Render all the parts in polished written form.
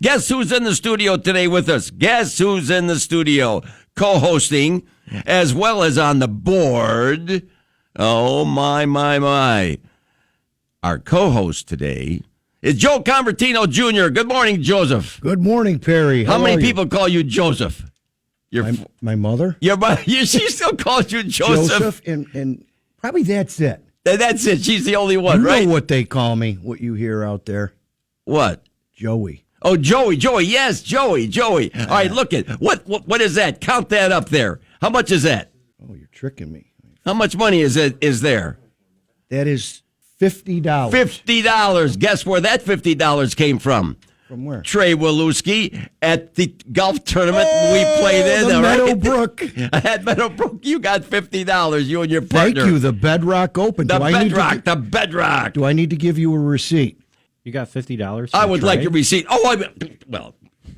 Guess who's in the studio today with us? Guess who's in the studio co-hosting as well as on the board? Oh, my. Our co-host today is Joe Convertino Jr. Good morning, Joseph. Good morning, Perry. How many people call you Joseph? My mother? Your mother. She still calls you Joseph. And probably that's it. That's it. She's the only one, you right? You know what they call me, what you hear out there? What? Joey. Oh, Joey. Yes, Joey. All right, look at what is that? Count that up there. How much is that? Oh, you're tricking me. How much money is there? That is $50. $50. Guess where that $50 came from? From where? Trey Waluski at the golf tournament we played in. The Meadowbrook. At Meadowbrook, you got $50. You and your partner. Thank you. The Bedrock Open. The Bedrock. Do I need to give you a receipt? You got $50. I would like your receipt. Oh, well,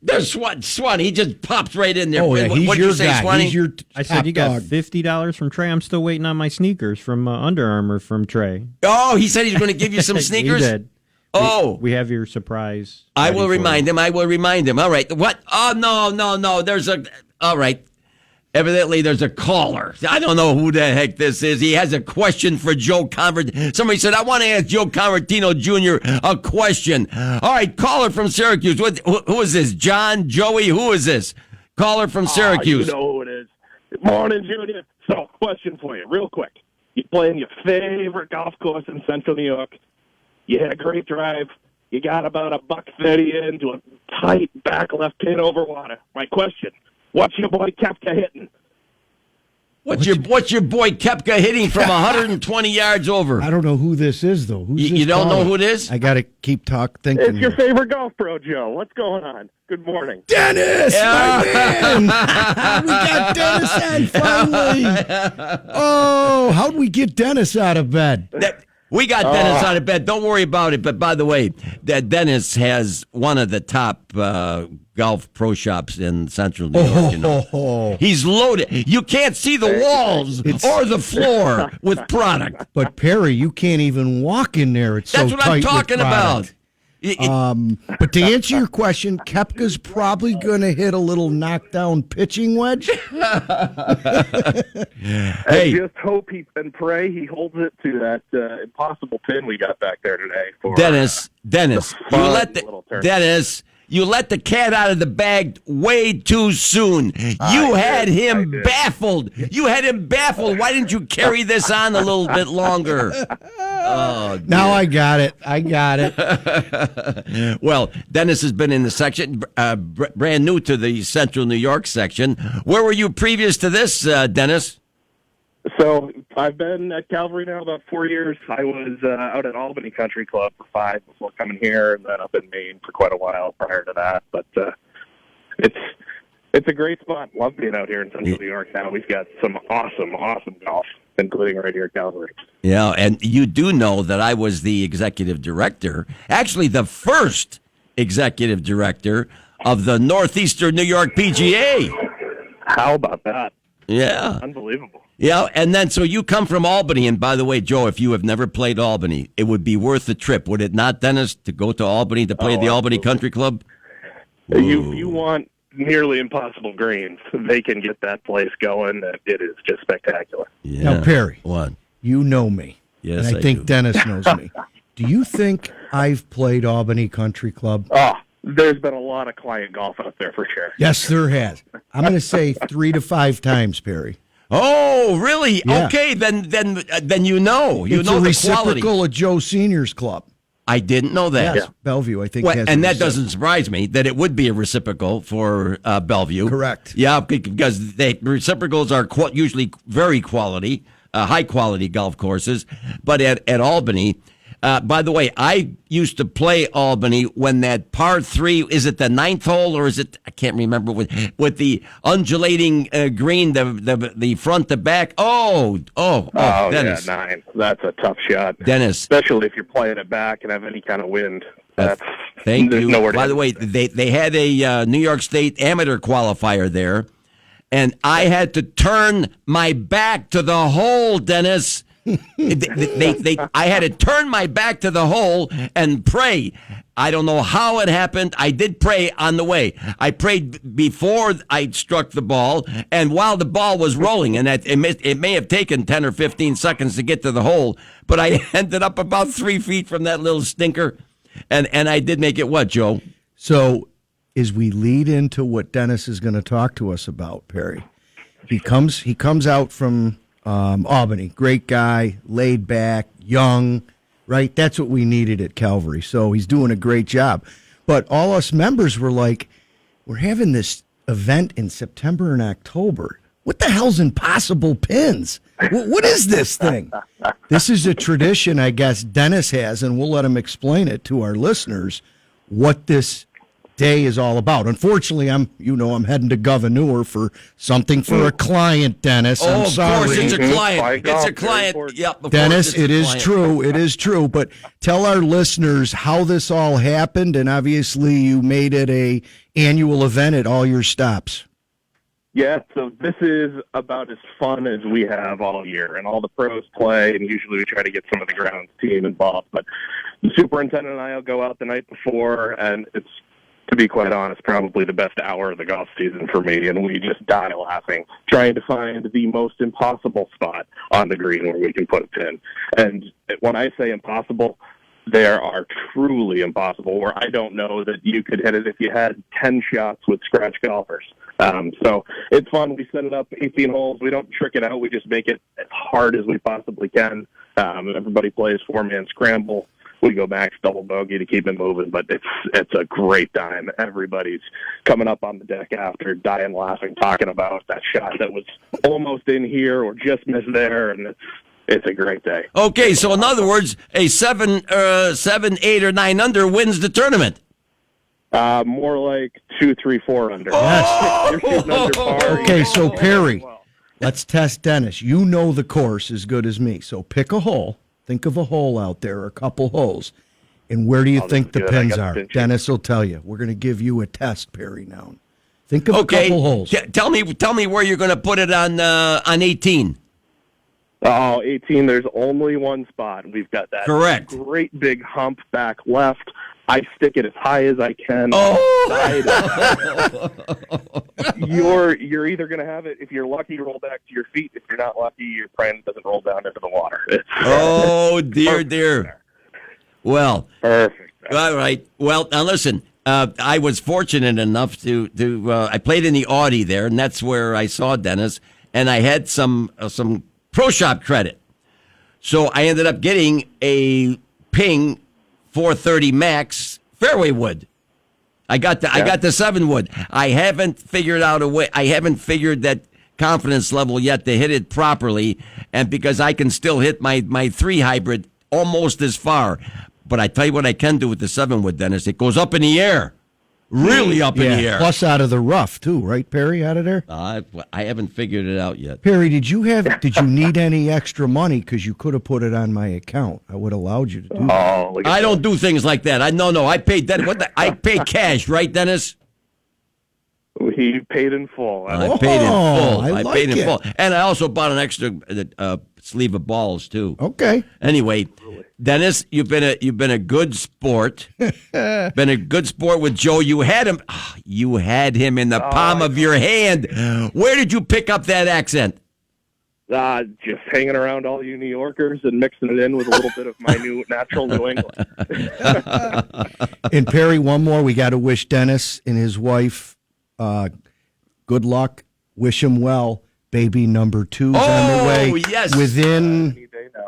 there's Swan. He just pops right in there. Oh, yeah, he's What'd your you say, guy. Swanee? He's your I said you got dog. $50 from Trey. I'm still waiting on my sneakers from Under Armour from Trey. Oh, he said he's going to give you some sneakers? He did. Oh. We have your surprise. I will remind him. All right. What? Oh, no. All right. Evidently, there's a caller. I don't know who the heck this is. He has a question for Joe Convertino. Somebody said, I want to ask Joe Convertino Jr. a question. All right, caller from Syracuse. Who is this? John? Joey? Who is this? Caller from Syracuse. You know who it is. Good morning, Junior. So, question for you, real quick. You're playing your favorite golf course in Central New York. You had a great drive. You got about $130 into a tight back left pin over water. My question, what's your boy Kepka hitting? What's your boy Kepka hitting from 120 yards over? I don't know who this is, though. Who's You this don't know caller? who it is? I got to keep thinking. It's your favorite golf pro, Joe. What's going on? Good morning. Dennis, my man. We got Dennis on finally. Oh, how'd we get Dennis out of bed? We got Dennis out of bed. Don't worry about it. But by the way, that Dennis has one of the top golf pro shops in Central New York. You know. He's loaded. You can't see the walls or the floor with product. But Perry, you can't even walk in there. It's That's so what tight I'm with talking about. product. But to answer your question, Kepka's probably going to hit a little knockdown pitching wedge. I just hope and pray he holds it to that impossible pin we got back there today. For Dennis, you let the cat out of the bag way too soon. You had him baffled. Why didn't you carry this on a little bit longer? Oh, now I got it. Well, Dennis has been in the section, brand new to the Central New York section. Where were you previous to this, Dennis? So I've been at Calvary now about 4 years. I was out at Albany Country Club for 5 before coming here, and then up in Maine for quite a while prior to that. But it's a great spot. Love being out here in Central New York now. We've got some awesome golf, including right here at Calvary. Yeah, and you do know that I was the executive director, actually the first executive director of the Northeastern New York PGA. How about that? Yeah. Unbelievable. Yeah, and then so you come from Albany, and by the way, Joe, if you have never played Albany, it would be worth the trip, would it not, Dennis, to go to Albany to play at the Albany Country Club? You want nearly impossible greens. They can get that place going. It is just spectacular. Yeah. Now, Perry, What? you know me. Yes, and I think do. Dennis knows me. Do you think I've played Albany Country Club? There's been a lot of client golf out there for sure. Yes, there has. I'm going to say 3 to 5 times, Perry. Oh, really? Yeah. Okay, then you know. You It's know a the quality. reciprocal of Joe Senior's club. I didn't know that. Yes, Bellevue, I think. Well, has and a that reciprocal. doesn't surprise me that it would be a reciprocal for Bellevue. Correct. Yeah, because reciprocals are usually very quality, high quality golf courses. But at Albany, by the way, I used to play Albany when that par 3, is it the 9th hole or is it, I can't remember, with the undulating green, the front to back. Oh, Dennis. Yeah, 9. That's a tough shot. Dennis. Especially if you're playing it back and have any kind of wind. Thank you. Nowhere to By the way, they had a New York State amateur qualifier there, and I had to turn my back to the hole, Dennis. I had to turn my back to the hole and pray. I don't know how it happened. I did pray on the way. I prayed before I struck the ball and while the ball was rolling. And it may have taken 10 or 15 seconds to get to the hole, but I ended up about 3 feet from that little stinker. And I did make it what, Joe? So as we lead into what Dennis is going to talk to us about, Perry, he comes out from Albany. Great guy, laid back, young, right? That's what we needed at Calvary. So he's doing a great job. But all us members were like, we're having this event in September and October. What the hell's Impossible Pins? What is this thing? This is a tradition, I guess, Dennis has, and we'll let him explain it to our listeners, what this day is all about. Unfortunately, I'm heading to Governor for something for a client, Dennis. I'm sorry. Of course, it's a client. It's a client. Yep, Dennis, it is true. It is true. But tell our listeners how this all happened, and obviously you made it a annual event at all your stops. Yeah, so this is about as fun as we have all year, and all the pros play, and usually we try to get some of the grounds team involved. But the superintendent and I will go out the night before, and it's, to be quite honest, probably the best hour of the golf season for me, and we just die laughing, trying to find the most impossible spot on the green where we can put a pin. And when I say impossible, there are truly impossible, where I don't know that you could hit it if you had 10 shots with scratch golfers. So it's fun. We set it up 18 holes. We don't trick it out. We just make it as hard as we possibly can. Everybody plays 4-man scramble. We go max double bogey to keep it moving, but it's a great time. Everybody's coming up on the deck after, dying laughing, talking about that shot that was almost in here or just missed there, and it's a great day. Okay, so in other words, a 7, 8, or 9 under wins the tournament. More like 2, 3, 4 under. Yes. You're shooting under par. Okay, so Perry, let's test Dennis. You know the course as good as me, so pick a hole. Think of a hole out there, a couple holes. And where do you think the pins are? Dennis will tell you. We're going to give you a test, Perry, now. Think of a couple holes. Tell me where you're going to put it on 18. Oh, 18, there's only one spot. We've got that Correct. Great big hump back left. I stick it as high as I can. You're either going to have it, if you're lucky, roll back to your feet. If you're not lucky, your praying doesn't roll down into the water. Oh, dear. Well, perfect. All right. Well, now listen, I was fortunate enough to I played in the Audi there, and that's where I saw Dennis, and I had some pro shop credit. So I ended up getting a Ping 430 Max fairway wood. I got the 7 wood. I haven't figured out a way. I haven't figured that confidence level yet to hit it properly, and because I can still hit my 3 hybrid almost as far. But I tell you what I can do with the 7 wood, Dennis. It goes up in the air. Really up in the air. Plus out of the rough, too, right, Perry, out of there? I haven't figured it out yet. Perry, did you need any extra money? Because you could have put it on my account. I would have allowed you to do that. I don't do things like that. I paid that. I paid cash, right, Dennis? He paid in full. I paid in full. I paid in full. And I also bought an extra sleeve of balls, too. Okay. Anyway, Dennis, you've been a good sport. Been a good sport with Joe. You had him. You had him in the palm of your hand. Where did you pick up that accent? Just hanging around all you New Yorkers and mixing it in with a little bit of my natural New England. And Perry, one more. We got to wish Dennis and his wife good luck. Wish him well. Baby number 2's on the way. Yes.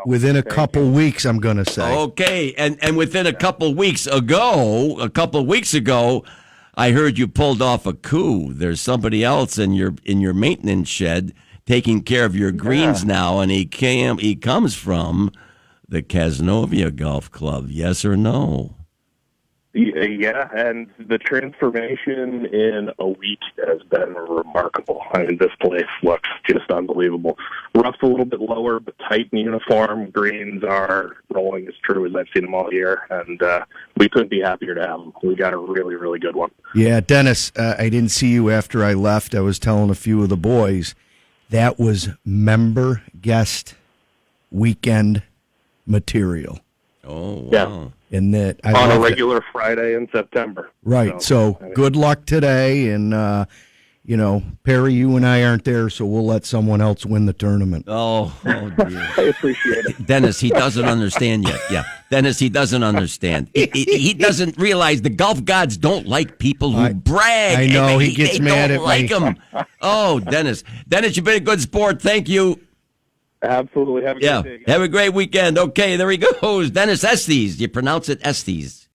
Within a couple weeks, I'm going to say. Okay, and within a couple weeks ago, I heard you pulled off a coup. There's somebody else in your maintenance shed taking care of your greens now, and he comes from the Cazenovia Golf Club. Yes or no? Yeah, and the transformation in a week has been remarkable. I mean, this place looks just unbelievable. Rough's a little bit lower, but tight and uniform. Greens are rolling as true as I've seen them all year, and we couldn't be happier to have them. We got a really, really good one. Yeah, Dennis, I didn't see you after I left. I was telling a few of the boys that was member guest weekend material. Oh, wow. Yeah. And that I On a love it. regular Friday in September. Right. So good luck today. And, Perry, you and I aren't there, so we'll let someone else win the tournament. Oh, dear. I appreciate it. Dennis, he doesn't understand yet. Yeah. Dennis, he doesn't understand. He doesn't realize the golf gods don't like people who brag. I know, And he gets they mad don't at like me. him. Oh, Dennis. Dennis, you've been a good sport. Thank you. Absolutely. Have a Yeah. good day, guys. Have a great weekend. Okay, there he goes. Dennis Estes. You pronounce it Estes.